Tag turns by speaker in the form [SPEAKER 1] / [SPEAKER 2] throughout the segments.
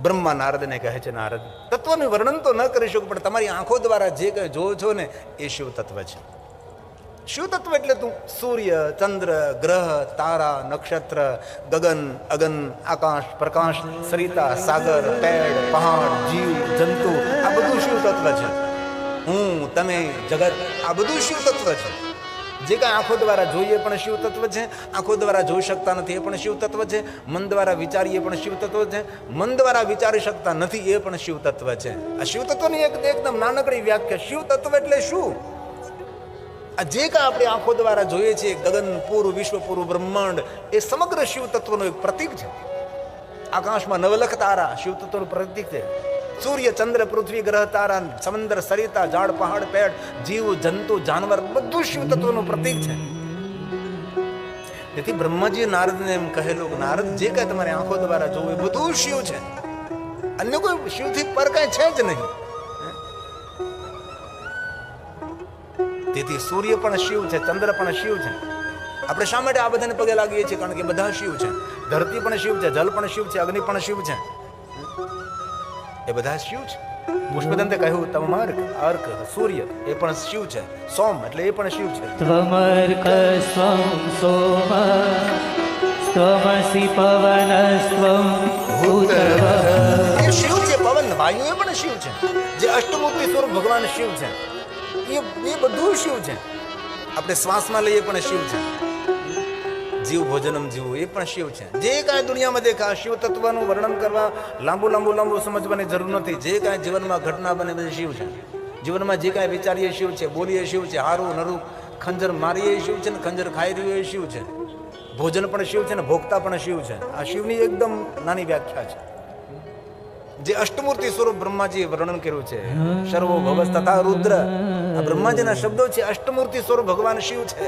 [SPEAKER 1] બ્રહ્મા નારદને કહે છે, નારદ, તત્વનું વર્ણન તો ન કરી શકું, પણ તમારી આંખો દ્વારા જે કંઈ જોવો છો ને એ શિવ તત્વ છે. શિવ તત્વ એટલે તું સૂર્ય, ચંદ્ર, ગ્રહ, તારા, નક્ષત્ર, ગગન, અગન, આકાશ, પ્રકાશ, સરિતા, સાગર, પેડ, પહાડ, જીવ, જંતુ, આ બધું શિવ તત્વ છે. હું, તમે, જગત, આ બધું શિવ તત્વ છે. જે કાંઈ આંખો દ્વારા જોઈએ પણ શિવ તત્વ છે, આંખો દ્વારા જોઈ શકતા નથી એ પણ શિવ તત્વ છે, મન દ્વારા વિચારીએ પણ શિવ તત્વ છે, મન દ્વારા વિચારી શકતા નથી એ પણ શિવ તત્વ છે. આ શિવ તત્વની એકદમ નાનકડી વ્યાખ્યા. શિવ તત્વ એટલે શું? આ જે કાંઈ આપણે આંખો દ્વારા જોઈએ છીએ, ગગન, પૂરું, વિશ્વ, પૂરું બ્રહ્માંડ, એ સમગ્ર શિવ તત્વનું એક પ્રતીક છે. આકાશમાં નવલખ તારા શિવ તત્વનું પ્રતીક છે. સૂર્ય, ચંદ્ર, પૃથ્વી, ગ્રહ, તારા, સમંદર, સરિતા, ઝાડ, પહાડ, પેડ, જીવ, જંતુ, જાનવર, બધું શિવ તત્વનું પ્રતીક છે. તેથી બ્રહ્માજી નારદને એમ કહેલું કે નારદ, જે કાંઈ તમારી આંખો દ્વારા જોવું એ બધું શિવ છે. અન્ય કોઈ શિવથી પર કાંઈ છે જ નહીં. તેથી સૂર્ય પણ શિવ છે, ચંદ્ર પણ શિવ છે. આપણે શા માટે આ બધાને પગે લાગીએ છીએ? કારણ કે બધા શિવ છે. ધરતી પણ શિવ છે, જલ પણ શિવ છે, અગ્નિ પણ શિવ છે. એ બધા શિવ છે. પુષ્પદંતે કહ્યું તમર્ક, અર્ક, સૂર્ય એ પણ શિવ છે. સોમ એટલે એ પણ શિવ છે.
[SPEAKER 2] ત્વમર્ક સ્વમ સોમ ત્વમસી પવનસ્ત્વમ ભૂતર્વ.
[SPEAKER 1] એ શિવ છે. પવન, વાયુ એ પણ શિવ છે. જે અષ્ટમૂર્તિ સ્વરૂપ ભગવાન શિવ છે, એ બધું શિવ છે. આપણે શ્વાસમાં લઈએ પણ શિવ છે. જીવ ભોજનમ જીવું એ પણ શિવ છે. જે કાંઈ દુનિયામાં દેખા, શિવ તત્વનું વર્ણન કરવા લાંબુ સમજવાની જરૂર નથી. જે કાંઈ જીવનમાં ઘટના બને બધી શિવ છે. જીવનમાં જે કાંઈ વિચારીએ શિવ છે, બોલીએ શિવ છે, હારું નરું ખંજર મારીએ શિવ છે, ને ખંજર ખાઈ રહ્યું એ શિવ છે. ભોજન પણ શિવ છે ને ભોગતા પણ શિવ છે. આ શિવની એકદમ નાની વ્યાખ્યા છે. જે અષ્ટમૂર્તિ સ્વરૂપ બ્રહ્માજીએ વર્ણન કર્યું છે, સર્વો ભવસ તથા રુદ્ર, આ બ્રહ્માજીના શબ્દો છે. અષ્ટમૂર્તિ સ્વરૂપ ભગવાન શિવ છે.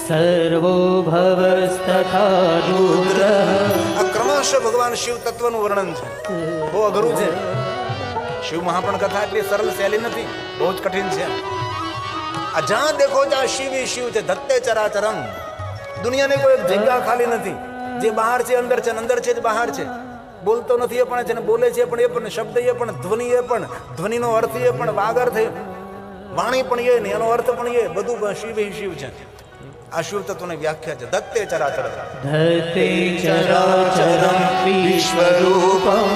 [SPEAKER 2] સર્વો ભવસ તથા રુદ્ર.
[SPEAKER 1] આ ક્રમશઃ ભગવાન શિવ તત્વનું વર્ણન છે. બહુ અઘરું છે. શિવ મહાપણ કથા એટલી સરળ સહેલી નથી, બહુ જ કઠિન છે. આ જ્યાં દેખો ત્યાં શિવ શિવ છે. ધત્તે ચરાચરમ. દુનિયાની કોઈ જગ્યા ખાલી નથી. જે બહાર છે અંદર છે, અંદર છે બહાર છે. બોલતો નથી એ પણ છે, ને બોલે છે પણ એ પણ, શબ્દ એ પણ, ધ્વનિ એ પણ, ધ્વનિનો અર્થ એ પણ, વાગર્થ એ, વાણી પણ એ ને એનો અર્થ પણ એ, બધું શિવ શિવ છે. આ શિવ તત્વની વ્યાખ્યા છે. ધત્તે ચરાચર.
[SPEAKER 2] ધત્તે ચરાચરમ વિશ્વરૂપમ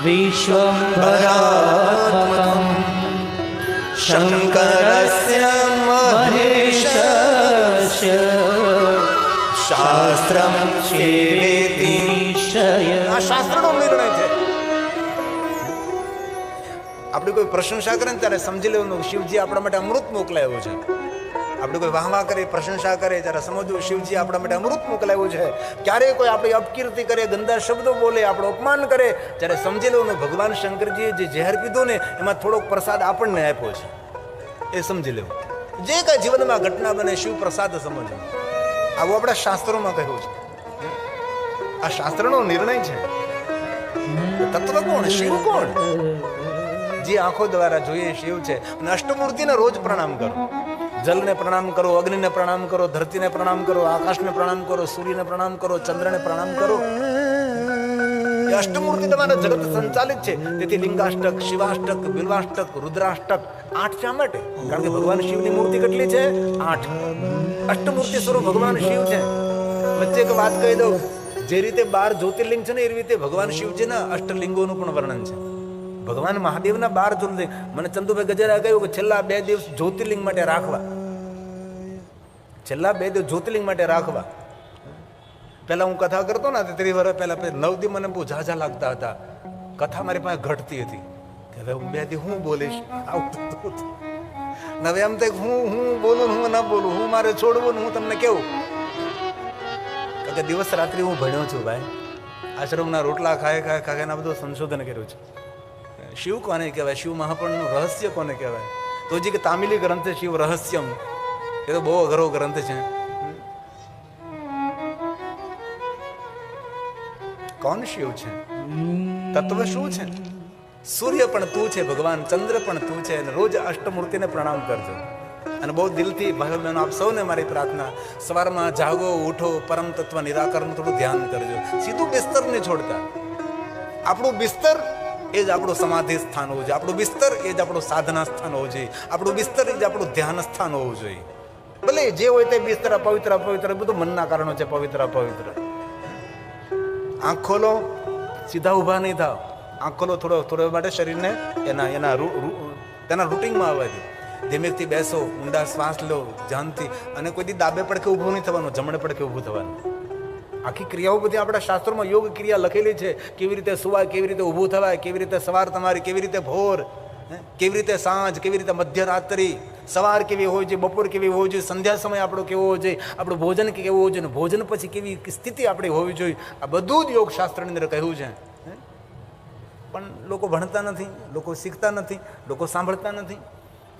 [SPEAKER 2] વિશ્વંભરાત્મકમ શંકરસ્ય મહેશસ્ય શાસ્ત્રમ સેવેતિ.
[SPEAKER 1] આ શાસ્ત્રનો નિર્ણય છે. આપણે કોઈ પ્રશંસા કરે ને ત્યારે સમજી લેવાનું શિવજી આપણા માટે અમૃત મોકલાયું છે. આપણે કોઈ વાહવા કરે, પ્રશંસા કરે ત્યારે સમજવું શિવજી આપણા માટે અમૃત મોકલાયું છે. ક્યારેય કોઈ આપણી અપકીર્તિ કરે, ગંદા શબ્દો બોલે, આપણું અપમાન કરે ત્યારે સમજી લેવાનું ભગવાન શંકરજીએ જે ઝેર પીધું ને એમાં થોડોક પ્રસાદ આપણને આપ્યો છે. એ સમજી લેવું. જે કાંઈ જીવનમાં ઘટના બને શિવ પ્રસાદ સમજવું. આવું આપણા શાસ્ત્રોમાં કહ્યું છે. આ શાસ્ત્રનો નિર્ણય છે. તત્વ કોણ? શિવ કોણ? જે આંખો દ્વારા જોઈએ શિવ છે. અને અષ્ટમૂર્તિને રોજ પ્રણામ કરો. જલને પ્રણામ કરો, અગ્નિને પ્રણામ કરો, ધરતીને પ્રણામ કરો, આકાશને પ્રણામ કરો, સૂર્યને પ્રણામ કરો, ચંદ્રને પ્રણામ કરો. એ અષ્ટમૂર્તિ તમારા જગત સંચાલિત છે. તેથી લિંગાષ્ટક, શિવાષ્ટક, બિલ્વાષ્ટક, રુદ્રાષ્ટક 8 શા માટે? કારણ કે ભગવાન શિવની મૂર્તિ કેટલી છે? 8. અષ્ટમૂર્તિ સ્વરૂપ ભગવાન શિવ છે. વચ્ચે એક વાત કહી દઉં. જે રીતે 12 જ્યોતિર્લિંગ છે ને એ રીતે ભગવાન શિવજીના અષ્ટલિંગોનું પણ વર્ણન છે. ભગવાન મહાદેવના 12 જ્યોતિર્લિંગ. મને ચંદુભાઈ ગજેરા કહ્યું કે છેલ્લા 2 દિવસ જ્યોતિર્લિંગ માટે રાખવા. છેલ્લા 2 દિવસ જ્યોતિર્લિંગ માટે રાખવા. પહેલા હું કથા કરતો ને 30 વર્ષ પહેલા 9 દી મને બહુ ઝાઝા લાગતા હતા. કથા મારી પાસે ઘટતી હતી કે હવે હું 2 દી હું બોલીશ. હવે એમ થાય હું બોલું, હું ના બોલું, હું મારે છોડવું ને હું તમને કેવું. કે દિવસ રાત્રિ હું ભણ્યો છું ભાઈ. આશ્રમના રોટલા ખાય એના બધું સંશોધન કર્યું છે. શિવ કોને કહેવાય? શિવ મહાપણનું રહસ્ય કોને કહેવાય? તો જે કે તામિલી ગ્રંથ છે શિવ રહસ્યમ, એ તો બહુ અઘરો ગ્રંથ છે. કોણ શિવ છે? તત્વ શું છે? સૂર્ય પણ તું છે ભગવાન, ચંદ્ર પણ તું છે. અને રોજ અષ્ટમૂર્તિને પ્રણામ કરજો. અને બહુ દિલથી ભાઈઓ બહેનો આપ સૌને મારી પ્રાર્થના, સવારમાં જાગો, ઉઠો, પરમ તત્વ નિરાકરણનું થોડું ધ્યાન કરજો. સીધું બિસ્તર નહીં છોડતા. આપણું બિસ્તર એ જ આપણું સમાધિ સ્થાન હોવું જોઈએ, આપણું બિસ્તર એ જ આપણું સાધના સ્થાન હોવું જોઈએ, આપણું બિસ્તર એ જ આપણું ધ્યાન સ્થાન હોવું જોઈએ. ભલે જે હોય તે બિસ્તર અપવિત્ર અપવિત્ર બધું મનના કારણો છે, પવિત્ર અપવિત્ર. આંખ ખોલો, સીધા ઊભા નહીં થાવ. આંખ ખોલો થોડો માટે શરીરને તેના રૂટિનમાં આવવા દો. ધીમેથી બેસો, ઊંડા શ્વાસ લો ધ્યાનથી, અને કોઈ દી ડાબે પડખે ઊભું નહીં થવાનું, જમણે પડખે ઊભું થવાનું. આખી ક્રિયાઓ બધી આપણા શાસ્ત્રોમાં યોગ ક્રિયા લખેલી છે. કેવી રીતે સુવાય, કેવી રીતે ઊભું થવાય, કેવી રીતે સવાર તમારી, કેવી રીતે ભોર, કેવી રીતે સાંજ, કેવી રીતે મધ્યરાત્રિ, સવાર કેવી હોવી જોઈએ, બપોર કેવી હોવી જોઈએ, સંધ્યા સમય આપણો કેવો હોવો જોઈએ, આપણું ભોજન કેવું હોવું જોઈએ, ભોજન પછી કેવી સ્થિતિ આપણી હોવી જોઈએ. આ બધું જ યોગ શાસ્ત્રની અંદર કહ્યું છે. પણ લોકો ભણતા નથી, લોકો શીખતા નથી, લોકો સાંભળતા નથી.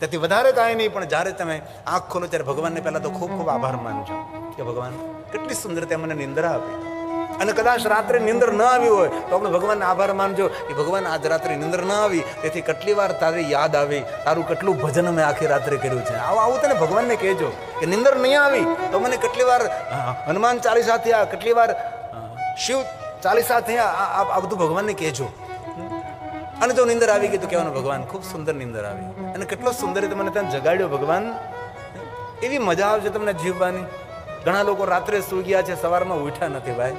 [SPEAKER 1] તેથી વધારે કાંઈ નહીં, પણ જ્યારે તમે આંખ ખોલો ત્યારે ભગવાનને પહેલાં તો ખૂબ ખૂબ આભાર માનજો કે ભગવાન કેટલી સુંદર તે મને નિંદ્રા આપી. અને કદાચ રાત્રે નિંદર ન આવી હોય તો આપણે ભગવાનને આભાર માનજો કે ભગવાન આજ રાત્રે નિંદર ન આવી, તેથી કેટલી વાર તારી યાદ આવી, તારું કેટલું ભજન અમે આખી રાત્રે કર્યું છે. આવું તને ભગવાનને કહેજો કે નિંદર નહીં આવી તો મને કેટલી વાર હનુમાન ચાલીસા થયા, કેટલી વાર શિવ ચાલીસા થયા, આ બધું ભગવાનને કહેજો. અને જો નિંદર આવી ગઈ તો કહેવાનું ભગવાન ખૂબ સુંદર નિંદર આવી, અને કેટલો સુંદર રીતે મને ત્યાં જગાડ્યો ભગવાન. એવી મજા આવશે તમને જીવવાની. ઘણા લોકો રાત્રે સૂઈ ગયા છે, સવારમાં ઉઠ્યા નથી. ભાઈ,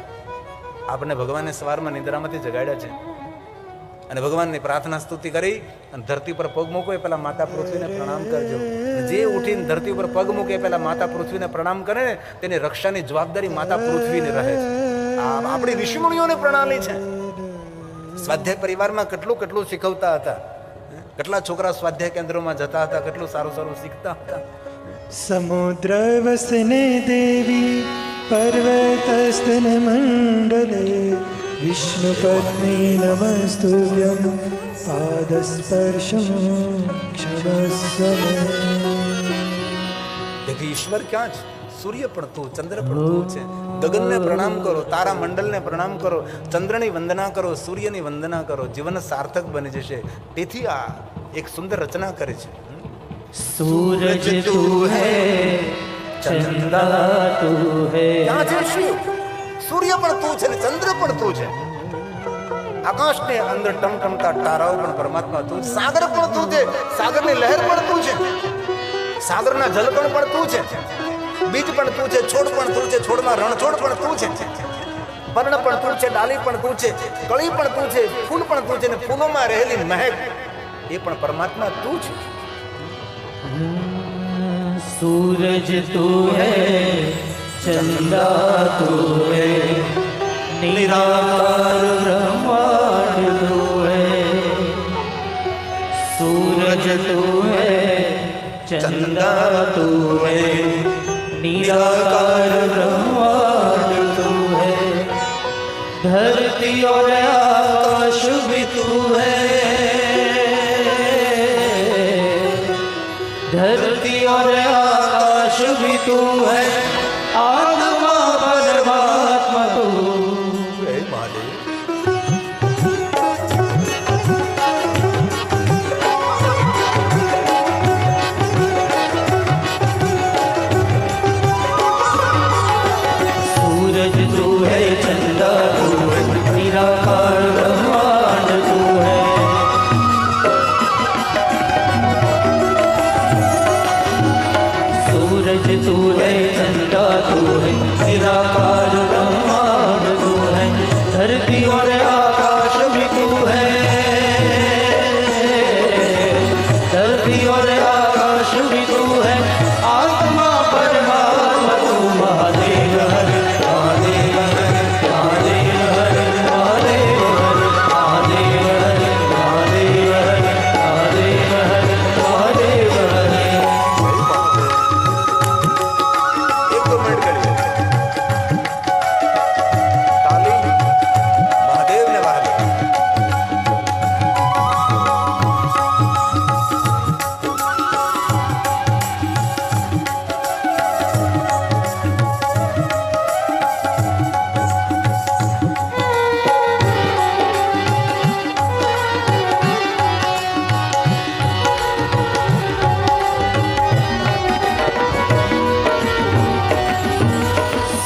[SPEAKER 1] આપણે ભગવાનને સવારમાં નિંદ્રામાંથી જગાડ્યા છે. અને ભગવાનની પ્રાર્થના સ્તુતિ કરી અને ધરતી પર પગ મૂકો એ પહેલા માતા પૃથ્વીને પ્રણામ કરજો. જે ઉઠીને ધરતી ઉપર પગ મૂકે પહેલા માતા પૃથ્વીને પ્રણામ કરે ને, તેની રક્ષાની જવાબદારી માતા પૃથ્વીની રહે છે. આપણી ઋષિમુનિઓને પ્રણાલી છે. સ્વાધ્યાય પરિવારમાં કેટલું કેટલું શીખવતા હતા, કેટલા છોકરા સ્વાધ્યાય કેન્દ્રોમાં જતા હતા, કેટલું સારું સારું શીખતા હતા.
[SPEAKER 3] સમુદ્ર વસને દેવી પર્વતસ્તન મંડલે વિષ્ણુ પત્ની નમસ્તુભ્યં પાદસ્પર્શમ ક્ષમસ્વ.
[SPEAKER 1] દેખી ઈશ્વર ક્યાં છે? સૂર્ય પણ તું, ચંદ્ર પણ તું છે. ગગનને પ્રણામ કરો, તારા મંડળને પ્રણામ કરો, ચંદ્રની વંદના કરો, સૂર્યની વંદના કરો, જીવન સાર્થક બની જશે. તેથી આ એક સુંદર રચના કરે છે.
[SPEAKER 2] सूरज तू है, चंदा तू है.
[SPEAKER 1] ક્યાં છે શિવ? સૂર્ય પણ તું છે ને ચંદ્ર પણ તું છે. આકાશને અંદર ટમટમતા તારાઓ પણ પરમાત્મા તું. સાગર પણ તું છે, સાગરની લહેર પણ તું છે, સાગરના જલકણ પણ તું છે, બીજ પણ તું છે, છોડ પણ તું છે, છોડમાં રણછોડ પણ તું છે, પર્ણ પણ તું છે, ડાલી પણ તું છે, કળી પણ તું છે, ફૂલ પણ તું છે, ને ફૂલોમાં રહેલી મહેક એ પણ પરમાત્મા તું છે.
[SPEAKER 2] सूरज तू है, चंदा तू है, निराकार ब्रह्मांड तू है. सूरज तू है, चंदा तू है, निराकार ब्रह्मांड तू है. धरती और आकाश भी तू है, धरती और आकाश भी तू है, आत्मा परमात्मा तू.
[SPEAKER 1] હે મહાદેવ,
[SPEAKER 2] सूरज तू है, चंदा तू है, निराकार ब्रह्मांड तू है. सूरज तू है, चंदा तू है, निराकार ब्रह्मांड तू है. धरती और आकाश भी तू है, धरती और आकाश भी तू है, आत्मा परमात्मा तू. महादेव हरे, महादेव हरे, महादेव हरे, महादेव हरे, महादेव हरे, महादेव हरे, महादेव हरे, महादेव हरे.
[SPEAKER 1] એક દો મિનિટ કરી તાલી મહાદેવને વહાલે.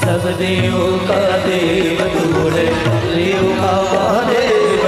[SPEAKER 2] सब देवों का देव तू है, देव का महादेव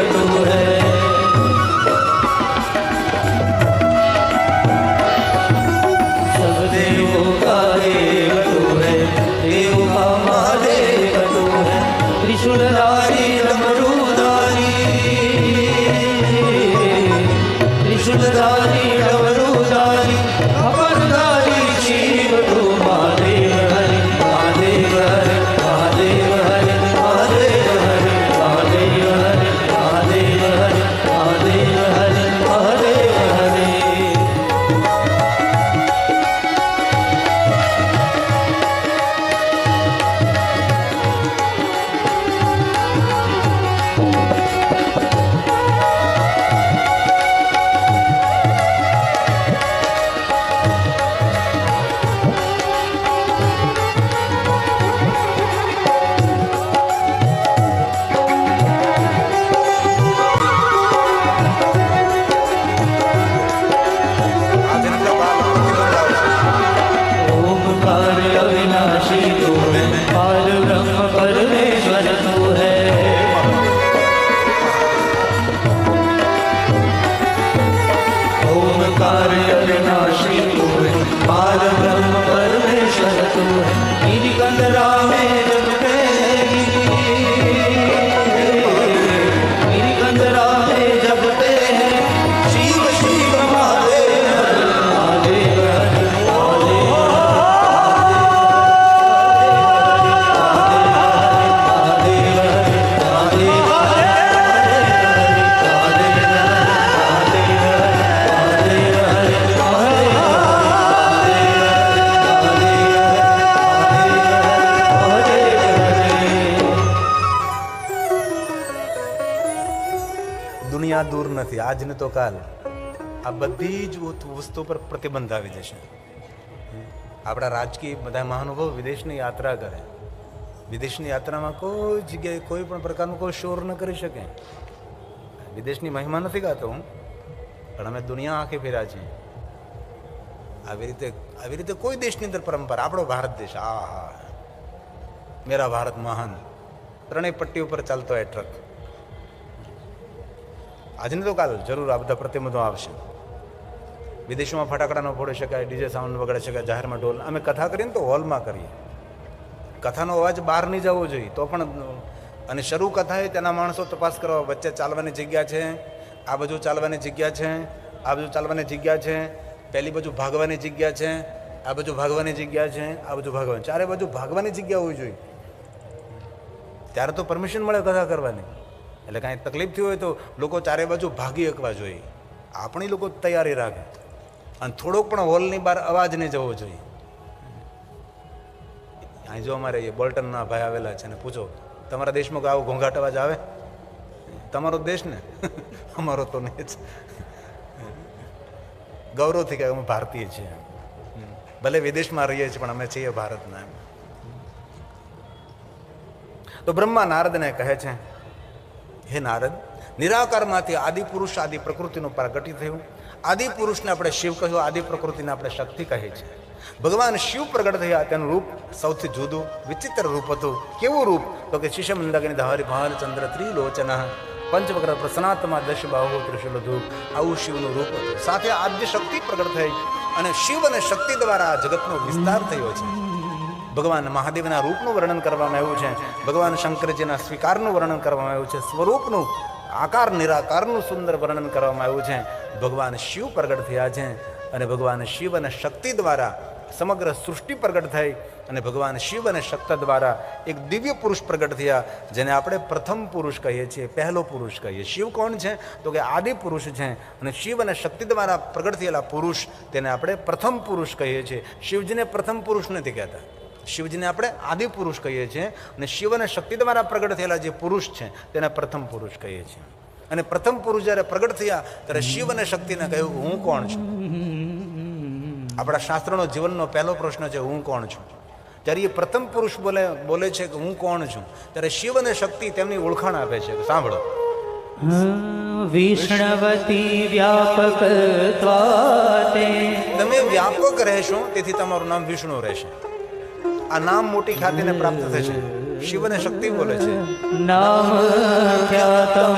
[SPEAKER 1] દુનિયા દૂર નથી, આજ ને તો કાલ આ બધી જ વસ્તુ પર પ્રતિબંધ આવી જશે. આપણા રાજકીય બધા મહાનુભાવ વિદેશની યાત્રા કરે. વિદેશની યાત્રામાં કોઈ જગ્યાએ કોઈ પણ પ્રકારનું કોઈ શોર ન કરી શકે. વિદેશની મહિમા નથી ગાતો હું, પણ અમે દુનિયા આખી ફેર્યા છીએ. આવી રીતે કોઈ દેશની અંદર પરંપરા, આપણો ભારત દેશ, આ મેરા ભારત મહાન, ત્રણેય પટ્ટી ઉપર ચાલતો હોય ટ્રક. આજને તો કાલ જરૂર આ બધા પ્રતિબંધો આવશે. વિદેશોમાં ફટાકડા ન ફોડી શકાય, ડીજે સાઉન્ડ વગાડી શકાય, જાહેરમાં ઢોલ. અમે કથા કરીએ ને તો હોલમાં કરીએ, કથાનો અવાજ બહાર નહીં જવો જોઈએ તો પણ. અને શરૂ કથા એ તેના માણસો તપાસ કરવા, વચ્ચે ચાલવાની જગ્યા છે, આ બાજુ ચાલવાની જગ્યા છે, આ બાજુ ચાલવાની જગ્યા છે, પહેલી બાજુ ભાગવાની જગ્યા છે, આ બાજુ ભાગવાની જગ્યા છે, આ બાજુ ભાગવાની, ચારે બાજુ ભાગવાની જગ્યા હોવી જોઈએ. ત્યારે તો પરમિશન મળે કથા કરવાની. એટલે કાંઈ તકલીફ થઈ હોય તો લોકો ચારે બાજુ ભાગી શકવા જોઈએ. આપણી લોકો તૈયારી રાખે અને થોડોક પણ હોલની બહાર અવાજ નહીં જવો જોઈએ. અહીં જો અમારે એ બોલ્ટનના ભાઈ આવેલા છે ને પૂછો, તમારા દેશમાં આવો ઘોંઘાટ અવાજ આવે? તમારો દેશ ને, અમારો તો નહીં જ. ગૌરવથી કે અમે ભારતીય છીએ, ભલે વિદેશમાં રહીએ છીએ પણ અમે છીએ ભારતના. તો બ્રહ્મા નારદને કહે છે, હે નારદ, નિરાકારમાંથી આદિ પુરુષ આદિ પ્રકૃતિનું પ્રગટી થયું. આદિ પુરુષને આપણે શિવ કહ્યું, આદિ પ્રકૃતિને આપણે શક્તિ કહીએ છીએ. ભગવાન શિવ પ્રગટ થયા, તેનું રૂપ સૌથી જુદું વિચિત્ર રૂપ હતું. કેવું રૂપ? તો કે શિષ્યમંદગની ધારી ભાલચંદ્ર ત્રિલોચન પંચવક્ર પ્રસનાત્મા દશ બાહુ ત્રિશુલધુ, આવું શિવનું રૂપ હતું. સાથે આદ્ય શક્તિ પ્રગટ થઈ અને શિવ અને શક્તિ દ્વારા આ જગતનો વિસ્તાર થયો છે. ભગવાન મહાદેવના રૂપનું વર્ણન કરવામાં આવ્યું છે. ભગવાન શંકરજીના સ્વીકારનું વર્ણન કરવામાં આવ્યું છે. સ્વરૂપનું આકાર નિરાકારનું સુંદર વર્ણન કરવામાં આવ્યું છે. ભગવાન શિવ પ્રગટ થયા છે અને ભગવાન શિવ અને શક્તિ દ્વારા સમગ્ર સૃષ્ટિ પ્રગટ થઈ અને ભગવાન શિવ અને શક્તિ દ્વારા એક દિવ્ય પુરુષ પ્રગટ થયા, જેને આપણે પ્રથમ પુરુષ કહીએ છીએ, પહેલો પુરુષ કહીએ. શિવ કોણ છે? તો કે આદિ પુરુષ છે. અને શિવ અને શક્તિ દ્વારા પ્રગટ થયેલા પુરુષ, તેને આપણે પ્રથમ પુરુષ કહીએ છીએ. શિવજીને પ્રથમ પુરુષ નથી કહેતા, શિવજીને આપણે આદિ પુરુષ કહીએ છીએ. અને શિવ અને શક્તિ દ્વારા પ્રગટ થયેલા જે પુરુષ છે તેને પ્રથમ પુરુષ કહીએ છીએ. અને પ્રથમ પુરુષ જ્યારે પ્રગટ થયા ત્યારે શિવ અને શક્તિને કહ્યું, હું કોણ છું? આપણા શાસ્ત્રનો જીવનનો પહેલો પ્રશ્ન છે, હું કોણ છું? જ્યારે એ પ્રથમ પુરુષ બોલે છે કે હું કોણ છું, ત્યારે શિવ અને શક્તિ તેમની ઓળખાણ આપે છે. સાંભળો,
[SPEAKER 2] વિષ્ણવતી વ્યાપક ત્વાતે,
[SPEAKER 1] તમે વ્યાપક રહેશો તેથી તમારું નામ વિષ્ણુ રહેશે. આ નામ મોટી ખ્યાતિને પ્રાપ્ત થશે. શિવ અને શક્તિ બોલે છે,
[SPEAKER 2] નામ ખ્યાતમ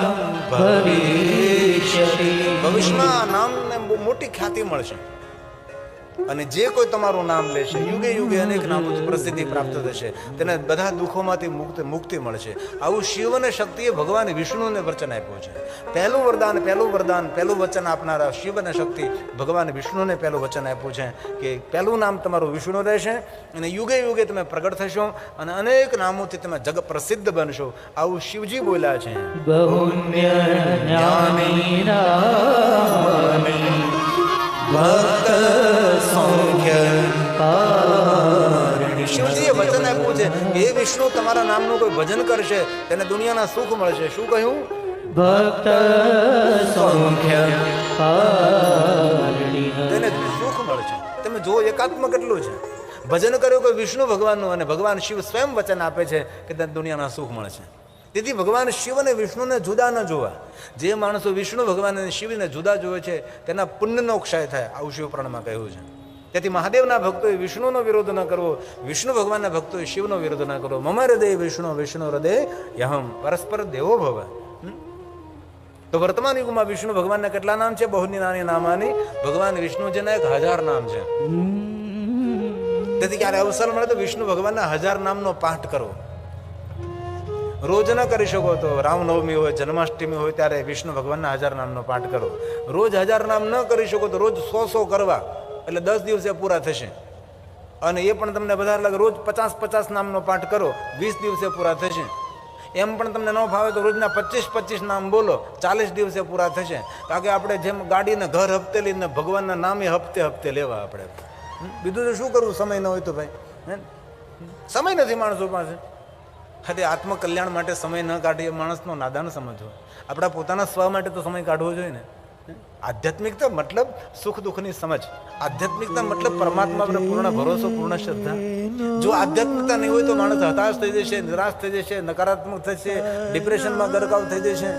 [SPEAKER 2] ભવિષ્યતિ,
[SPEAKER 1] ભવિષ્યમાં આ નામને બહુ મોટી ખ્યાતિ મળશે. અને જે કોઈ તમારું નામ લેશે, યુગે યુગે અનેક નામોથી પ્રસિદ્ધિ પ્રાપ્ત થશે, તેને બધા દુઃખોમાંથી મુક્તિ મળશે. આવું શિવ અને શક્તિએ ભગવાન વિષ્ણુને વચન આપ્યું છે. પહેલું વરદાન, પહેલું વચન આપનારા શિવ અને શક્તિ ભગવાન વિષ્ણુને પહેલું વચન આપ્યું છે કે પહેલું નામ તમારું વિષ્ણુ રહેશે અને યુગે યુગે તમે પ્રગટ થશો અને અનેક નામોથી તમે જગ પ્રસિદ્ધ બનશો. આવું શિવજી બોલ્યા છે.
[SPEAKER 2] બહુન્ય જ્ઞાની નામાની ભક્ત સૌખ્ય કારણી.
[SPEAKER 1] શિવજીએ વચન આપ્યું છે કે એ વિષ્ણુ તમારા નામનું કોઈ ભજન કરશે તેને દુનિયાના સુખ મળશે. શું કહ્યું?
[SPEAKER 2] ભક્ત સૌખ્ય કારણી,
[SPEAKER 1] તેને સુખ મળશે. તમે જો એકાત્મ કેટલું છે. ભજન કર્યું કે વિષ્ણુ ભગવાનનું, અને ભગવાન શિવ સ્વયં વચન આપે છે કે તેને દુનિયાના સુખ મળશે. તેથી ભગવાન શિવ અને વિષ્ણુને જુદા ન જોવા. જે માણસો વિષ્ણુ ભગવાન અને શિવને જુદા જોવે છે તેના પુણ્યનો ક્ષય થાય, આવું શિવપુરાણમાં કહ્યું છે. તેથી મહાદેવના ભક્તોએ વિષ્ણુનો વિરોધ ન કરવો, વિષ્ણુ ભગવાનના ભક્તોએ શિવનો વિરોધ ન કરવો. મમ હૃદય વિષ્ણુ વિષ્ણુ હૃદય યહમ, પરસ્પર દેવો ભવ. તો વર્તમાન યુગમાં વિષ્ણુ ભગવાનના કેટલા નામ છે? બહુની નાની નામાની. ભગવાન વિષ્ણુજીના 1000 નામ છે. તેથી ક્યારે અવસર મળે તો વિષ્ણુ ભગવાનના 1000 નામનો પાઠ કરો. રોજ ન કરી શકો તો રામનવમી હોય, જન્માષ્ટમી હોય ત્યારે વિષ્ણુ ભગવાનના 1000 નામનો પાઠ કરો. રોજ 1000 નામ ન કરી શકો તો રોજ 100 કરવા, એટલે 10 દિવસે પૂરા થશે. અને એ પણ તમને વધારે લાગે, રોજ 50 નામનો પાઠ કરો, 20 દિવસે પૂરા થશે. એમ પણ તમને ન ફાવે તો રોજના 25 નામ બોલો, 40 દિવસે પૂરા થશે. કારણ કે આપણે જેમ ગાડીને ઘર હપ્તે લઈને ભગવાનના નામે હપ્તે લેવા. આપણે બીજું તો શું કરવું? સમય ન હોય તો ભાઈ, સમય નથી માણસો પાસે. હા, આત્મકલ્યાણ માટે સમય ન કાઢીએ માણસનો નાદાન સમજવો. આપણા પોતાના સ્વ માટે તો સમય કાઢવો જોઈએ ને. આધ્યાત્મિકતા મતલબ સુખ દુઃખની સમજ. આધ્યાત્મિકતા મતલબ પરમાત્મા પર પૂર્ણ ભરોસો, પૂર્ણ શ્રદ્ધા. જો આધ્યાત્મિકતા નહીં હોય તો માણસ હતાશ થઈ જશે, નિરાશ થઈ જશે, નકારાત્મક થશે, ડિપ્રેશનમાં ગરકાવ થઈ જશે,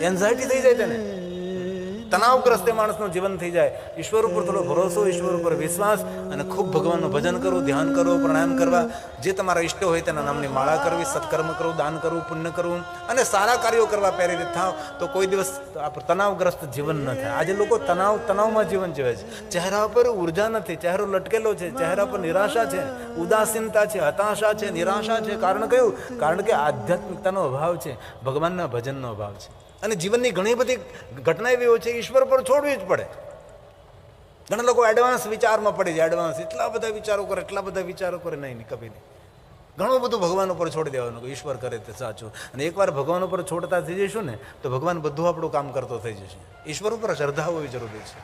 [SPEAKER 1] એન્ઝાયટી થઈ જાય તેને, તણાવગ્રસ્ત માણસનું જીવન થઈ જાય. ઈશ્વર ઉપર થોડો ભરોસો, ઈશ્વર ઉપર વિશ્વાસ અને ખૂબ ભગવાનનું ભજન કરવું, ધ્યાન કરવું, પ્રાણાયામ કરવા, જે તમારા ઈષ્ટ હોય તેના નામની માળા કરવી, સત્કર્મ કરવું, દાન કરવું, પુણ્ય કરવું અને સારા કાર્યો કરવા પ્રેરિત થાવ તો કોઈ દિવસ તણાવગ્રસ્ત જીવન ન થાય. આજે લોકો તણાવમાં જીવન જીવે છે. ચહેરા પર ઉર્જા નથી, ચહેરો લટકેલો છે, ચહેરા પર નિરાશા છે, ઉદાસીનતા છે, હતાશા છે, નિરાશા છે. કારણ કયું? કારણ કે આધ્યાત્મિકતાનો અભાવ છે, ભગવાનના ભજનનો અભાવ છે. અને જીવનની ઘણી બધી ઘટના એવી હોય છે ઈશ્વર પર છોડવી જ પડે. ઘણા લોકો એડવાન્સ વિચારમાં પડી જાય, એડવાન્સ એટલા બધા વિચારો કરે, નહીં કભી નહીં. ઘણું બધું ભગવાન ઉપર છોડી દેવાનું, ઈશ્વર કરે તે સાચું. અને એકવાર ભગવાન ઉપર છોડતા થઈ જઈશું ને તો ભગવાન બધું આપણું કામ કરતો થઈ જશે. ઈશ્વર ઉપર શ્રદ્ધા હોવી જરૂરી છે.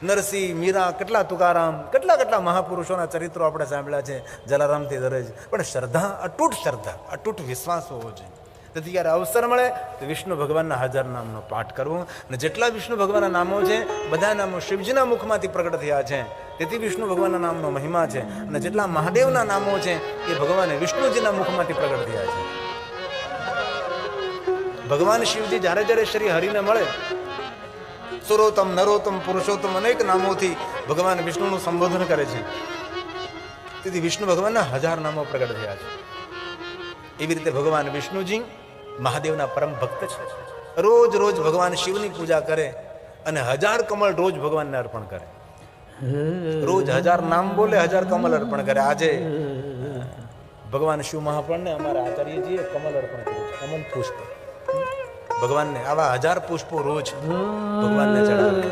[SPEAKER 1] નરસિંહ, મીરા, કેટલા તુકારામ, કેટલા મહાપુરુષોના ચરિત્રો આપણે સાંભળ્યા છે, જલારામથી ધરે છે. પણ શ્રદ્ધા, અતૂટ વિશ્વાસ હોવો જોઈએ. તેથી જ્યારે અવસર મળે તો વિષ્ણુ ભગવાનના 1000 નામનો પાઠ કરવો. અને જેટલા વિષ્ણુ ભગવાનના નામો છે બધા નામો શિવજીના મુખમાંથી પ્રગટ થયા છે, તેથી વિષ્ણુ ભગવાનના નામનો મહિમા છે. અને જેટલા મહાદેવના નામો છે એ ભગવાન વિષ્ણુજીના મુખમાંથી પ્રગટ થયા છે. ભગવાન શિવજી જ્યારે શ્રી હરિને મળે, સુરોત્તમ, નરોત્તમ, પુરુષોત્તમ અનેક નામોથી ભગવાન વિષ્ણુનું સંબોધન કરે છે. તેથી વિષ્ણુ ભગવાનના 1000 નામો પ્રગટ થયા છે. એવી રીતે ભગવાન વિષ્ણુજી મહાદેવના પરમ ભક્ત છે. રોજ ભગવાન શિવની પૂજા કરે અને 1000 કમળ રોજ ભગવાનને અર્પણ કરે. રોજ 1000 નામ બોલે, 1000 કમળ અર્પણ કરે. આજે ભગવાન શિવ મહાપણને અમારા આચાર્યજીએ કમળ અર્પણ કર્યું, કમળ પુષ્પ ભગવાનને. આવા 1000 પુષ્પો રોજ ભગવાનને ચડાવે.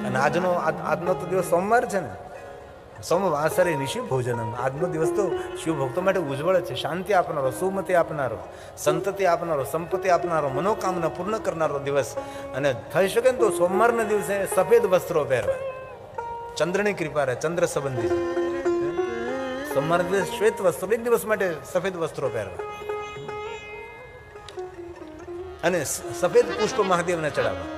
[SPEAKER 1] અને આજનો તો દિવસ સોમવાર છે ને, સોમવાસરે નિશિ ભોજનમ. આજનો દિવસ તો શિવ ભક્તો માટે ઉજ્જવળ છે. શાંતિ આપનારો, સુમતિ આપનારો, સંતતિ આપનારો, સંપત્તિ આપનારો, મનોકામના પૂર્ણ કરનારો દિવસ. અને થઈ શકે ને તો સોમવારના દિવસે સફેદ વસ્ત્રો પહેરવા, ચંદ્રની કૃપા રહે, ચંદ્ર સંબંધી. સોમવારના દિવસે શ્વેત વસ્ત્રો, એક દિવસ માટે સફેદ વસ્ત્રો પહેરવા અને સફેદ પુષ્પ મહાદેવને ચડાવવા.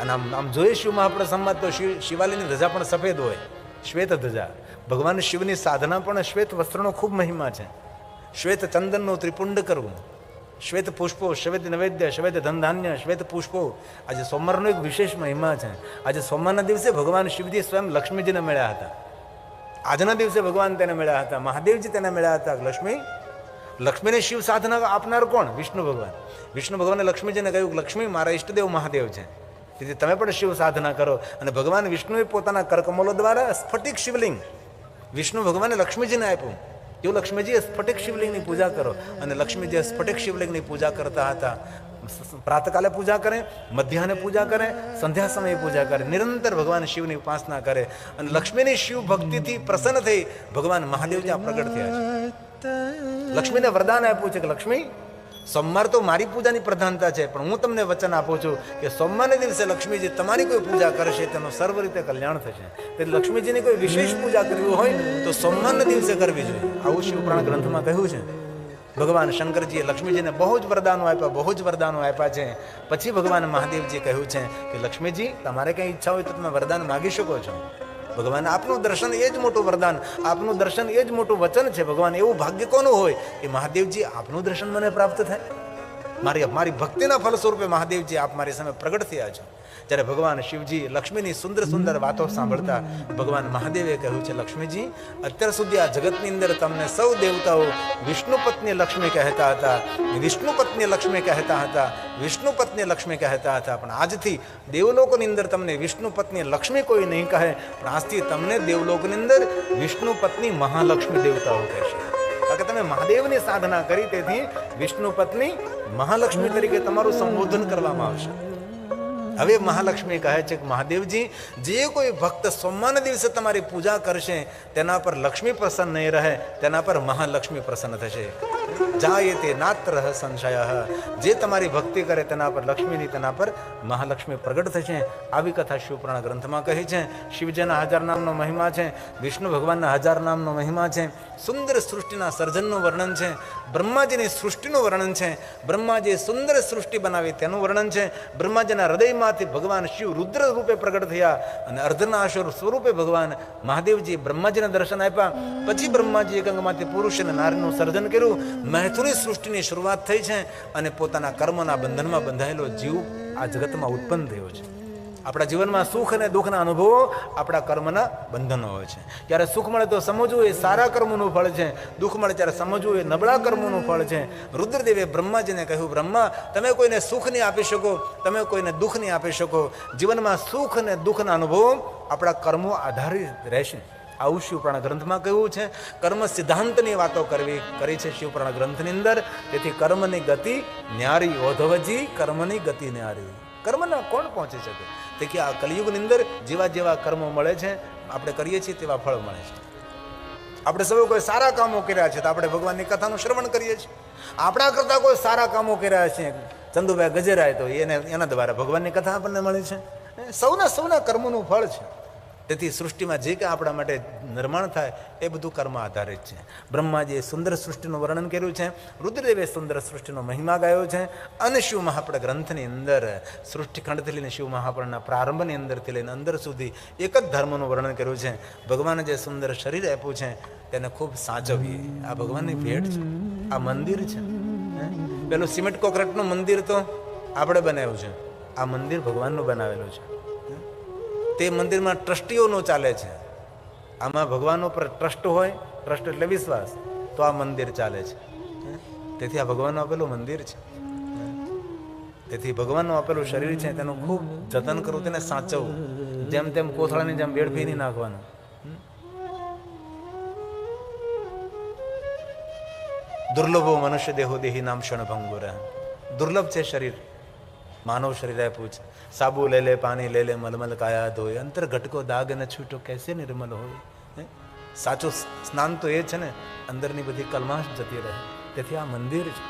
[SPEAKER 1] અને આમ જોઈએ શિવમાં આપણે સંવાદ તો શિવાલયની ધજા પણ સફેદ હોય, શ્વેત ધજા. ભગવાન શિવની સાધના પણ શ્વેત વસ્ત્રનો ખૂબ મહિમા છે. શ્વેત ચંદનનું ત્રિપુંડ કરવું, શ્વેત પુષ્પો, શ્વેત નૈવેદ્ય, શ્વેત ધનધાન્ય, શ્વેત પુષ્પો. આજે સોમવારનો એક વિશેષ મહિમા છે. આજે સોમવારના દિવસે ભગવાન શિવજી સ્વયં લક્ષ્મીજીને મળ્યા હતા. આજના દિવસે ભગવાન તેને મળ્યા હતા, મહાદેવજી તેને મળ્યા હતા. લક્ષ્મીને શિવ સાધના આપનાર કોણ? વિષ્ણુ ભગવાન. વિષ્ણુ ભગવાને લક્ષ્મીજીને કહ્યું, લક્ષ્મી મારા ઈષ્ટદેવ મહાદેવ છે, તેથી તમે પણ શિવ સાધના કરો. અને ભગવાન વિષ્ણુએ પોતાના કરકમલો દ્વારા સ્ફટિક શિવલિંગ વિષ્ણુ ભગવાને લક્ષ્મીજીને આપ્યું. એવું લક્ષ્મીજીએ સ્ફટિક શિવલિંગની પૂજા કરો. અને લક્ષ્મીજીએ સ્ફટિક શિવલિંગની પૂજા કરતા હતા. પ્રાતકાલે પૂજા કરે, મધ્યાહને પૂજા કરે, સંધ્યા સમયે પૂજા કરે, નિરંતર ભગવાન શિવની ઉપાસના કરે. અને લક્ષ્મીની શિવ ભક્તિથી પ્રસન્ન થઈ ભગવાન મહાદેવ જ્યાં પ્રગટ થયા છે. લક્ષ્મીને વરદાન આપ્યું છે કે લક્ષ્મી, સોમવાર તો મારી પૂજાની પ્રધાનતા છે, પણ હું તમને વચન આપું છું કે સોમવારના દિવસે લક્ષ્મીજી તમારી કોઈ પૂજા કરશે તેનું સર્વ રીતે કલ્યાણ થશે. તેથી લક્ષ્મીજીની કોઈ વિશેષ પૂજા કરવી હોય તો સોમવારના દિવસે કરવી જોઈએ. આવું શિવપુરાણ ગ્રંથમાં કહ્યું છે. ભગવાન શંકરજીએ લક્ષ્મીજીને બહુ જ વરદાનો આપ્યા છે. પછી ભગવાન મહાદેવજીએ કહ્યું છે કે લક્ષ્મીજી, તમારે કંઈ ઈચ્છા હોય તો તમે વરદાન માગી શકો છો. ભગવાન આપનું દર્શન એ જ મોટું વરદાન, આપનું દર્શન એ જ મોટું વચન છે. ભગવાન એવું ભાગ્ય કોનું હોય કે મહાદેવજી આપનું દર્શન મને પ્રાપ્ત થાય. મારી ભક્તિના ફલ સ્વરૂપે મહાદેવજી આપ મારી સામે પ્રગટ થયા છો. જ્યારે ભગવાન શિવજી લક્ષ્મીની સુંદર વાતો સાંભળતા ભગવાન મહાદેવે કહ્યું છે, લક્ષ્મીજી, અત્યાર સુધી આ જગતની અંદર તમને સૌ દેવતાઓ વિષ્ણુ પત્ની લક્ષ્મી કહેતા હતા, વિષ્ણુ પત્ની લક્ષ્મી કહેતા હતા, વિષ્ણુ પત્ની લક્ષ્મી કહેતા હતા. પણ આજથી દેવલોકની અંદર તમને વિષ્ણુ પત્ની લક્ષ્મી કોઈ નહીં કહે, પણ આજથી તમને દેવલોકની અંદર વિષ્ણુ પત્ની મહાલક્ષ્મી દેવતાઓ કહેશે. કારણ કે તમે મહાદેવની સાધના કરી, તેથી વિષ્ણુ પત્ની મહાલક્ષ્મી તરીકે તમારું સંબોધન કરવામાં આવશે. હવે મહાલક્ષ્મી કહે છે કે મહાદેવજી, જે કોઈ ભક્ત સોમવારના દિવસે તમારી પૂજા કરશે તેના પર લક્ષ્મી પ્રસન્ન નહીં રહે, તેના પર મહાલક્ષ્મી પ્રસન્ન થશે. જાયતે નાત્ર સંશય. જે તમારી ભક્તિ કરે તેના પર લક્ષ્મીની, તેના પર મહાલક્ષ્મી પ્રગટ થશે. આવી કથા શિવપુરાણ ગ્રંથમાં કહી છે. શિવજીના 1000 નામનો મહિમા છે, વિષ્ણુ ભગવાનના 1000 નામનો મહિમા છે, સુંદર સૃષ્ટિના સર્જનનું વર્ણન છે, બ્રહ્માજીની સૃષ્ટિનું વર્ણન છે, બ્રહ્માજીએ સુંદર સૃષ્ટિ બનાવી તેનું વર્ણન છે, બ્રહ્માજીના હૃદયમાંથી ભગવાન શિવ રુદ્ર રૂપે પ્રગટ થયા અને અર્ધનાશર સ્વરૂપે ભગવાન મહાદેવજી બ્રહ્માજીને દર્શન આપ્યા. પછી બ્રહ્માજીએ ગંગામાંથી પુરુષ અને નારીનું સર્જન કર્યું. મૈથુની સૃષ્ટિની શરૂઆત થઈ છે અને પોતાના કર્મના બંધનમાં બંધાયેલો જીવ આ જગતમાં ઉત્પન્ન થયો છે. આપણા જીવનમાં સુખ અને દુઃખના અનુભવો આપણા કર્મના બંધનો હોય છે. જ્યારે સુખ મળે તો સમજવું એ સારા કર્મોનું ફળ છે, દુઃખ મળે ત્યારે સમજવું એ નબળા કર્મોનું ફળ છે. રુદ્રદેવે બ્રહ્માજીને કહ્યું, બ્રહ્મા, તમે કોઈને સુખ નહીં આપી શકો, તમે કોઈને દુઃખ નહીં આપી શકો. જીવનમાં સુખ અને દુઃખના અનુભવો આપણા કર્મો આધારિત રહેશે. આવું શિવપુરાણ ગ્રંથમાં કહ્યું છે. કર્મ સિદ્ધાંતની વાતો કરી છે શિવપુરાણ ગ્રંથની અંદર. તેથી કર્મની ગતિ ન્યારી, ઓધવજી કર્મની ગતિ ન્યારી. કર્મના કોણ પહોંચી શકે? તે કે આ કલિયુગની અંદર જેવા જેવા કર્મો મળે છે, આપણે કરીએ છીએ તેવા ફળ મળે છે. આપણે સૌ કોઈ સારા કામો કર્યા છે તો આપણે ભગવાનની કથાનું શ્રવણ કરીએ છીએ. આપણા કરતાં કોઈ સારા કામો કર્યા છે, ચંદુભાઈ ગજેરાય, તો એના દ્વારા ભગવાનની કથા આપણને મળી છે. સૌના કર્મોનું ફળ છે. તેથી સૃષ્ટિમાં જે કંઈ આપણા માટે નિર્માણ થાય એ બધું કર્મ આધારિત છે. બ્રહ્માજીએ સુંદર સૃષ્ટિનું વર્ણન કર્યું છે, રુદ્રદેવે સુંદર સૃષ્ટિનો મહિમા ગાયો છે. અને શિવ મહાપુરાણ ગ્રંથની અંદર સૃષ્ટિખંડથી લઈને શિવ મહાપુરાણના પ્રારંભની અંદરથી લઈને અંદર સુધી એક જ ધર્મનું વર્ણન કર્યું છે. ભગવાને જે સુંદર શરીર આપ્યું છે તેને ખૂબ સાચવીએ. આ ભગવાનની ભેટ છે, આ મંદિર છે. પેલું સિમેન્ટ કોન્ક્રીટનું મંદિર તો આપણે બનાવ્યું છે, આ મંદિર ભગવાનનું બનાવેલું છે. તે મંદિરમાં ટ્રસ્ટીઓનું ચાલે છે. આમાં ભગવાન ઉપર ટ્રસ્ટ હોય, ટ્રસ્ટ એટલે વિશ્વાસ, તો આ મંદિર ચાલે છે. તેથી આ ભગવાનનું આપેલું મંદિર છે. તેથી ભગવાનનું આપેલું શરીર છે તેનું ખૂબ જતન કરવું, તેને સાચવવું. જેમ તેમ કોથળાની જેમ વેડફી નહીં નાખવાનું. દુર્લભો મનુષ્ય દેહો દેહી નામ ક્ષણ ભંગુર. દુર્લભ છે શરીર, માનવ શરીર આપ્યું છે. સાબુ લે લે, પાણી લે લે, મલમલ કાયા ધોય, અંતર ઘટકો દાગ ન છૂટો, કેસે નિર્મલ હોય. સાચું સ્નાન તો એ છે ને, અંદરની બધી કલમાશ જતી રહે. તેથી આ મંદિર છે.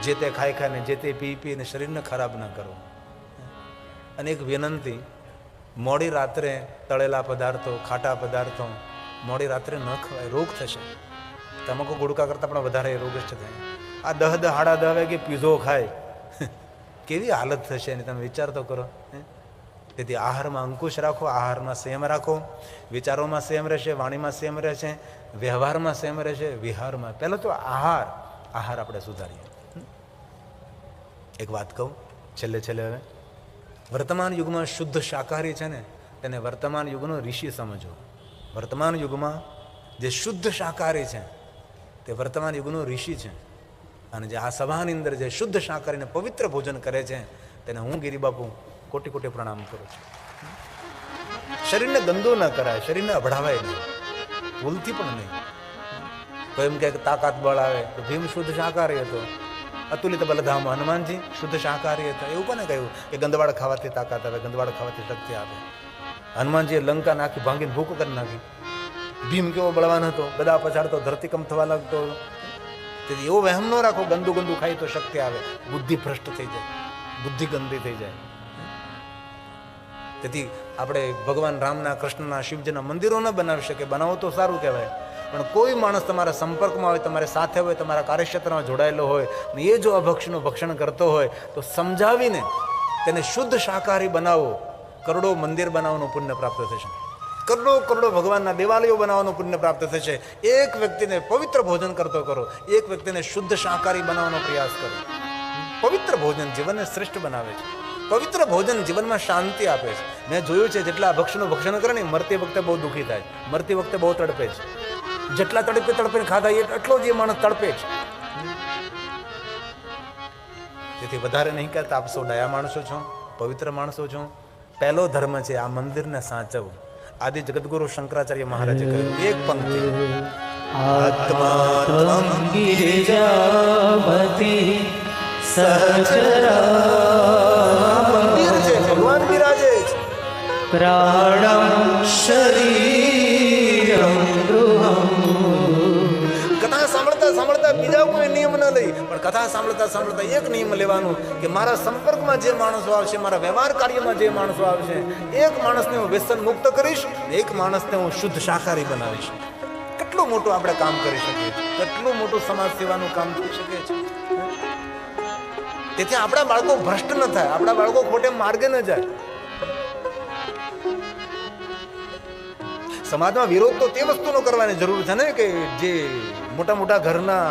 [SPEAKER 1] જે તે ખાઈ ખાઈને, જે તે પી પીને શરીરને ખરાબ ન કરો. અને એક વિનંતી, મોડી રાત્રે તળેલા પદાર્થો, ખાટા પદાર્થો મોડી રાત્રે ન ખવાય, રોગ થશે. તમાકુ ગુડકા કરતાં પણ વધારે રોગસ્ટ થાય. આ 10 સાડા 10 વાગે પીઝો ખાય, કેવી હાલત થશે એની તમે વિચાર તો કરો. તેથી આહારમાં અંકુશ રાખો, આહારમાં સંયમ રાખો, વિચારોમાં સંયમ રહેશે, વાણીમાં સંયમ રહેશે, વ્યવહારમાં સંયમ રહેશે, વિહારમાં. પહેલાં તો આહાર આપણે સુધારીએ. એક વાત કહું છેલ્લે હવે, વર્તમાન યુગમાં શુદ્ધ શાકાહારી છે ને તેને વર્તમાન યુગનો ઋષિ સમજો. વર્તમાન યુગમાં જે શુદ્ધ શાકાહારી છે તે વર્તમાન યુગનો ઋષિ છે. અને જે આ સભાની અંદર જે શુદ્ધ શાકાહારીને પવિત્ર ભોજન કરે છે તેને હું ગિરિબાપુ કોટી કોટી પ્રણામ કરું છું. શરીરને ગંદુ ન કરાય, શરીરને અભડાવાય નહીં, ભૂલથી પણ નહીં. તો એમ કે તાકાત બળ આવે તો ભીમ શુદ્ધ શાકાહારી હતો, અતુલિત બલધામ હનુમાનજી શુદ્ધ શાકાહારી હતા. એવું કોને કહ્યું કે ગંદવાડ ખાવાથી તાકાત આવે, ગંદવાડ ખાવાથી શક્તિ આવે? હનુમાનજીએ લંકા નાખી ભાંગીને ભૂકો કરી નાખી. ભીમ કેવો બળવાન હતો, ગદા પછાડતો, ધરતીકંપ થવા લાગતો. તેથી એવો વહેમ ન રાખો ગંદુ ખાય તો શક્તિ આવે. બુદ્ધિ ભ્રષ્ટ થઈ જાય, બુદ્ધિ ગંદી થઈ જાય. તેથી આપણે ભગવાન રામના, કૃષ્ણના, શિવજીના મંદિરો ન બનાવી શકે. બનાવો તો સારું કહેવાય, પણ કોઈ માણસ તમારા સંપર્કમાં હોય, તમારી સાથે હોય, તમારા કાર્યક્ષેત્રમાં જોડાયેલો હોય ને એ જો અભક્ષનું ભક્ષણ કરતો હોય તો સમજાવીને તેને શુદ્ધ શાકાહારી બનાવો. કરોડો મંદિર બનાવવાનું પુણ્ય પ્રાપ્ત થશે, કરોડો ભગવાનના દેવાલયો બનાવવાનું પુણ્ય પ્રાપ્ત થશે. એક વ્યક્તિને પવિત્ર ભોજન કરતો કરો, એક વ્યક્તિને શુદ્ધ શાકાહારી બનાવવાનો પ્રયાસ કરો. પવિત્ર ભોજન જીવનને શ્રેષ્ઠ બનાવે છે. પવિત્ર ભોજન જીવનમાં શાંતિ આપે છે. મેં જોયું છે જેટલા ભક્ષનું ભક્ષણ કરે ને મરતી વખતે બહુ દુઃખી થાય, મરતી વખતે બહુ તડપે છે. જેટલા તડપે ખાધા એટલો જ એ માણસ તડપે છે. તેથી વધારે નહીં કહેતા, આપ સૌ દયા માણસો છો, પવિત્ર માણસો છો. પહેલો ધર્મ છે આ મંદિરને સાચવવું. આદિ જગતગુરુ શંકરાચાર્ય મહારાજે કહ્યું એક પંક્તિ,
[SPEAKER 2] આત્મા ગિરિજાપતિ સહચરા
[SPEAKER 1] મંદિર છે, ભગવાન બિરાજે છે.
[SPEAKER 2] પ્રાણમ શરીરમ ગૃહમ.
[SPEAKER 1] કથા સાંભળતા સાંભળતા બીજા કોઈ નિયમ ન લઈ, પણ કથા સાંભળતા સાંભળતા એક નિયમ લેવાનું કે મારા સંપર્કમાં જે માણસો આવશે, મારા વ્યવહાર કાર્યમાં જે માણસો આવશે, એક માણસને હું વ્યસન મુક્ત કરીશ, એક માણસને હું શુદ્ધ શાકાહારી બનાવીશ. કેટલું મોટું આપણે કામ કરી શકીએ, કેટલું મોટું સમાજ સેવાનું કામ કરી શકીએ છીએ. તેથી આપણા બાળકો ભ્રષ્ટ ન થાય, આપણા બાળકો ખોટે માર્ગે ન જાય. સમાજમાં વિરોધ તો તે વસ્તુનો કરવાની જરૂર છે ને કે જે મોટા મોટા ઘરના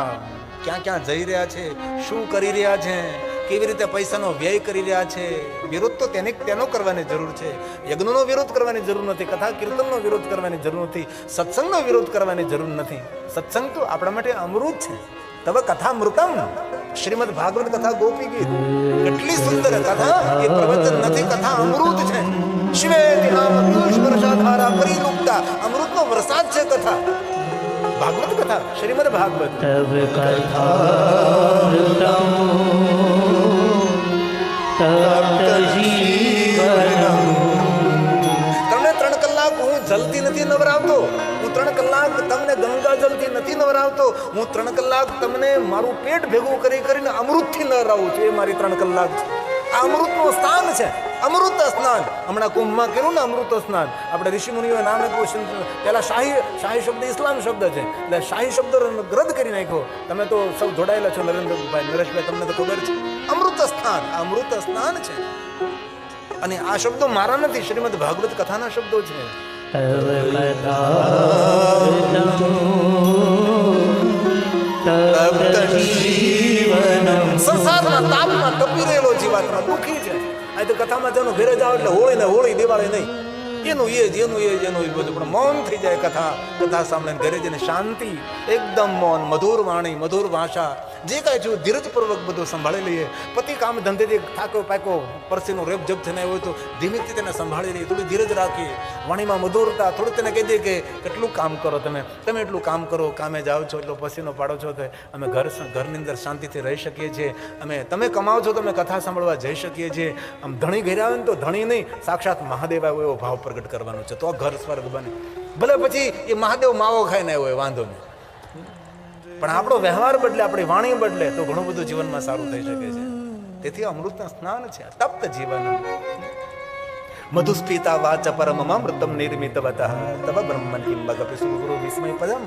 [SPEAKER 1] ક્યાં ક્યાં જઈ રહ્યા છે, શું કરી રહ્યા છે, કેવી રીતે પૈસાનો વ્યય કરી રહ્યા છે, વિરોધ તો તેનો કરવાની જરૂર છે. યજ્ઞનો વિરોધ કરવાની જરૂર નથી, કથા કીર્તનનો વિરોધ કરવાની જરૂર નથી, સત્સંગનો વિરોધ કરવાની જરૂર નથી. સત્સંગ તો આપણા માટે અમૃત છે. તબ કથા મૃતમ, શ્રીમદ ભાગવત કથા ગોપી ગીત, કેટલી સુંદર કથા. એ પ્રવચન નથી, કથા અમૃત છે. શિવેતિ નામ પિયુષ વર્ષાધારા પરિલુપ્તા, અમૃતનો વરસાદ છે કથા. ભાગવત કથા, શ્રીમદ ભાગવત.
[SPEAKER 2] તબ કથામૃતમ તપ્ત જીવનમ.
[SPEAKER 1] તમને 3 કલાક હું જલથી નથી નવરાવતો, હું 3 કલાક તમને ગંગા જલથી નથી નવરાવતો, હું 3 કલાક તમને મારું પેટ ભેગું કરીને અમૃતથી નવરાવું છું. એ મારી 3 કલાક છે. આ અમૃતનું સ્થાન છે, અમૃત સ્નાન. હમણાં કુંભમાં કર્યું ને અમૃત સ્નાન. આપણે ઋષિ મુનિઓએ નામ આપ્યું. પહેલા શાહી શબ્દ ઇસ્લામ શબ્દ છે, એટલે શાહી શબ્દ રદ કરી નાખ્યો. તમે તો સૌ જોડાયેલા છો, નરેન્દ્રભાઈ, નરેશભાઈ, તમને તો ખબર છે. અમૃત સ્થાન, અમૃત સ્નાન છે. અને આ શબ્દો મારા નથી, શ્રીમદ ભાગવત કથાના શબ્દો છે. સંસારના તાપમાં તપી રહેલો જીવાત્મા દુઃખી છે. આ તો કથામાં જેનો ઘરે જાવ એટલે હોળી ને હોળી, દિવાળી નહીં, એનું એ જ બધું. પણ મૌન થઈ જાય કથા સાંભળીને ઘરે જઈને શાંતિ, એકદમ મૌન, મધુર વાણી, મધુર ભાષા, જે કાંઈ છું ધીરજપૂર્વક બધું સંભાળી લઈએ. પતિ કામ ધંધેથી થાકો પાકો પરસીનો રેપ જપ થઈને હોય તો ધીમેથી તેને સંભાળી લઈએ, થોડી ધીરજ રાખીએ, વાણીમાં મધુરતા. થોડું તેને કહી દઈએ કે કેટલું કામ કરો તમે એટલું કામ કરો, કામે જાઓ છો એટલો પસીનો પાડો છો, તો અમે ઘરની અંદર શાંતિથી રહી શકીએ છીએ. તમે કમાવો છો તો અમે કથા સાંભળવા જઈ શકીએ છીએ. આમ ધણી ઘરે આવે ને તો ધણી નહીં, સાક્ષાત મહાદેવ આવ્યો એવો ભાવ પ્રગટ કરવાનો છે, તો ઘર સ્વર્ગ બને. ભલે પછી એ મહાદેવ માવો ખાઈને આવ્યો હોય, વાંધો નહીં, પણ આપણો વ્યવહાર બદલે, આપણી વાણી બદલે તો ઘણું બધું જીવનમાં સારું થઈ શકે છે. તેથી અમૃતના સ્નાન છે, તપ્ત જીવન. મધુસ્ફીતા વાચ પરમમૃતમ નિર્મિતવતઃ તવ બ્રહ્મન કિંબગપી સુગુરુ વિસ્મય પદમ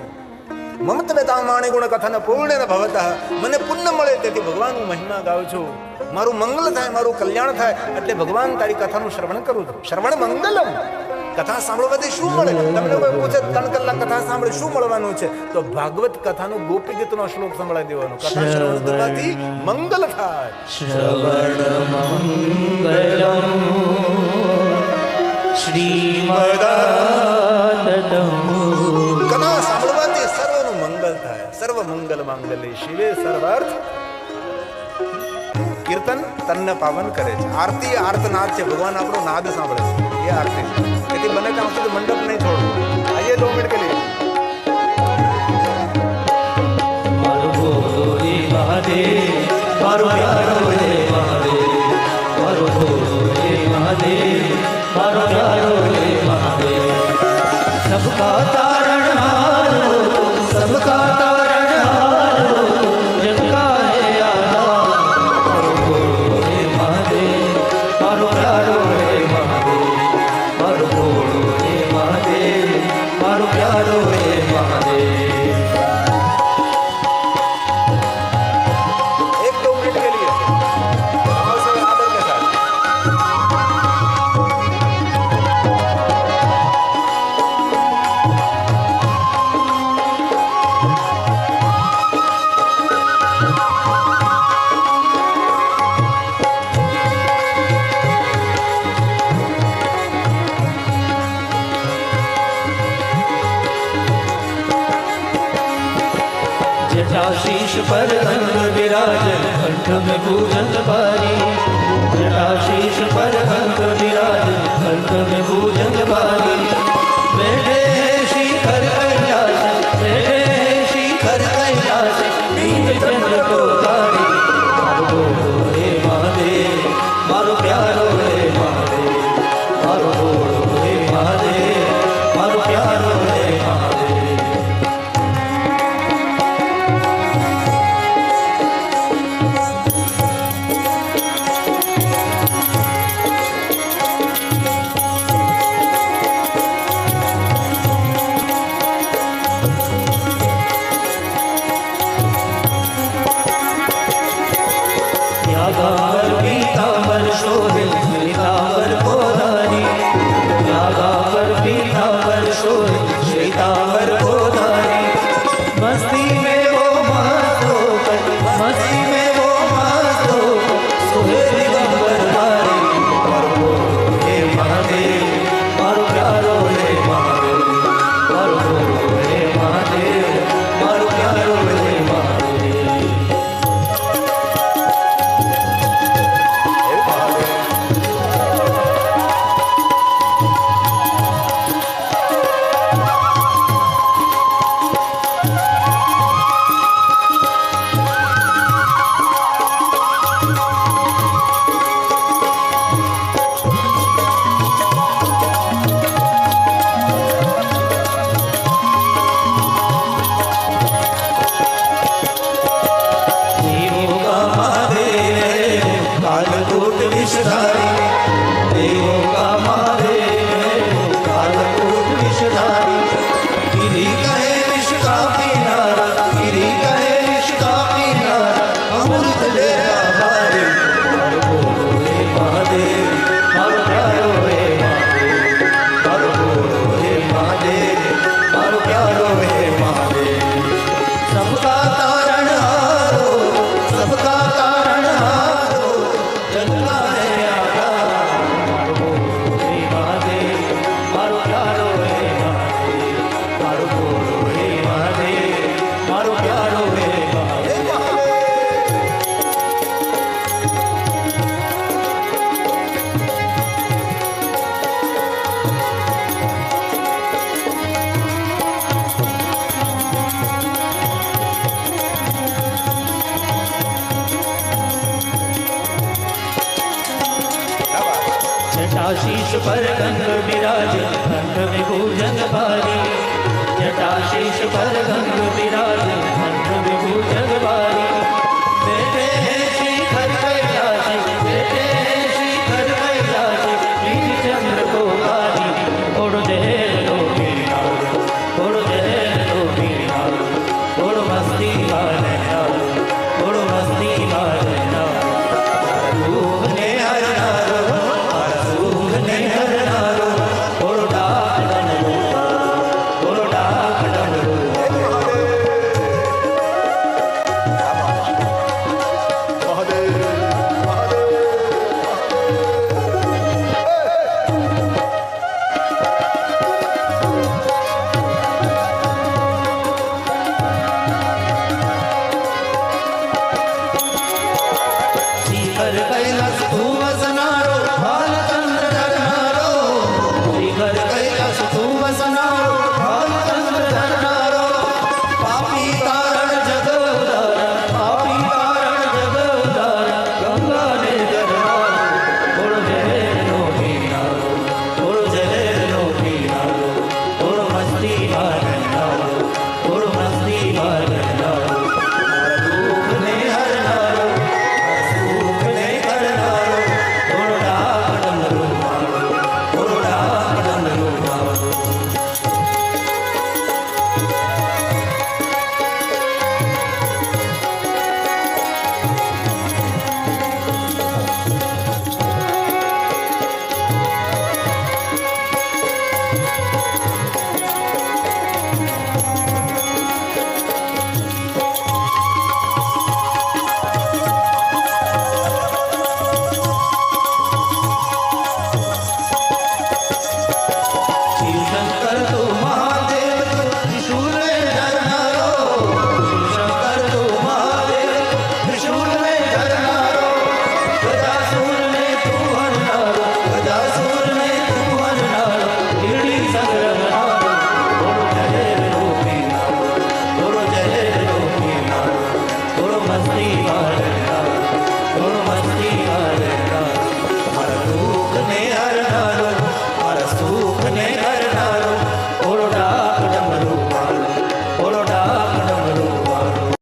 [SPEAKER 1] મમ તવેતા વાણી ગુણ કથન પૂર્ણેન ભવતઃ. મને પુણ્ય મળે તેથી ભગવાનનું મહિમા ગાઉં છું, મારું મંગલ થાય, મારું કલ્યાણ થાય, એટલે ભગવાન તારી કથાનું શ્રવણ કરું છું. શ્રવણ મંગલમ. કથા સાંભળવાથી શું મળે? તમને કોઈ પૂછે 3 કલાક કથા સાંભળે શું મળવાનું છે, તો ભાગવત કથાનો ગોપી ગીતનો શ્લોક સંભળાવી દેવાનો. કથા શ્રવણ કરવાથી મંગલ થાય.
[SPEAKER 2] શ્રવણ મંગલમ શ્રીમદાતતમ.
[SPEAKER 1] કથા સાંભળવાથી સર્વનું મંગલ થાય. સર્વ મંગલ માંગલ્ય શિવે સર્વાર્થ. કીર્તન તનને પાવન કરે છે. આરતી આર્તનાદ છે, ભગવાન આપણો નાદ સાંભળે છે, એ આરતી. તેથી બને ત્યાં સુધી મંડપ નહીં છોડવું. આઈએ 2 મિનિટ કે લીએ.
[SPEAKER 2] મારો ભોળો રે મહાદેવ, મારો પ્યારો રે મહાદેવ, મારો ભોળો રે મહાદેવ, મારો પ્યારો રે મહાદેવ. સબકા તારણહારો, સબકા તારણહારો, જગકા હે આધાર. મારો ભોળો રે મહાદેવ, મારો પ્યારો રે મહાદેવ, મારો ભોળો રે મહાદેવ, મારો પ્યારો રે મહાદેવ.
[SPEAKER 1] 1-2 मिनट के लिए भाव से आदर के साथ.
[SPEAKER 2] जटाशीष पर अंग विराज, कंठ में भूजंग भारी. जटाशीष पर अंग विराज, कंठ में भूजंग भारी. बैठे शिखर कैलाश, बैठे शिखर कैलाश, नील चंद्र को तारी. मारो भोळो रे महादेव, मारो प्यारो रे महादेव, मारो भोळो रे महादेव, मारो प्यारो रे महादेव. नागांबर पीतांबर शोभे श्वेतांबर गोधारी नागांबर पीतांबर शोभे श्वेतांबर गोधारी मस्ती में वो मस्त होकर मस्ती में वो मस्त होकर सोहे दिगंबर धारी हे महादेव मारो प्यारो हे महादेव मारो हे महादेव मारो प्यारो हे महादेव देवों का महादेव है वो कालकूट विषधारी देवों का महादेव है वो कालकूट विषधारी गिरी कहे विष का किनारा गिरी कहे विष का किनारा अमृत देगा भारी मारो बोलो हे महादेव मारो प्यारो हे महादेव मारो बोलो हे महादेव मारो प्यारो हे महादेव सबका तारण हारो सबका तारण हारो जगता है आधार मारो बोलो हे महादेव मारो प्यारो हे महादेव मारो बोलो हे महादेव मारो प्यारो हे महादेव जटाशीष पर गंग विराज कंठ में भूजंग भारी जटाशीष पर गंग विराज कंठ में भूजंग भारी बेटे हैं श्रीधर कैलाशी बेटे हैं श्रीधर कैलाशी श्री चंद्र को भारी छोड़ दे लो मीनारो छोड़ दे लो मीनारो छोड़ मस्ती वाले नारो छोड़ मस्ती वाले नारो रूह ने हर नारो रूह ने हर नारो छोड़ डाकन रो छोड़ डाकन रो श्रीधर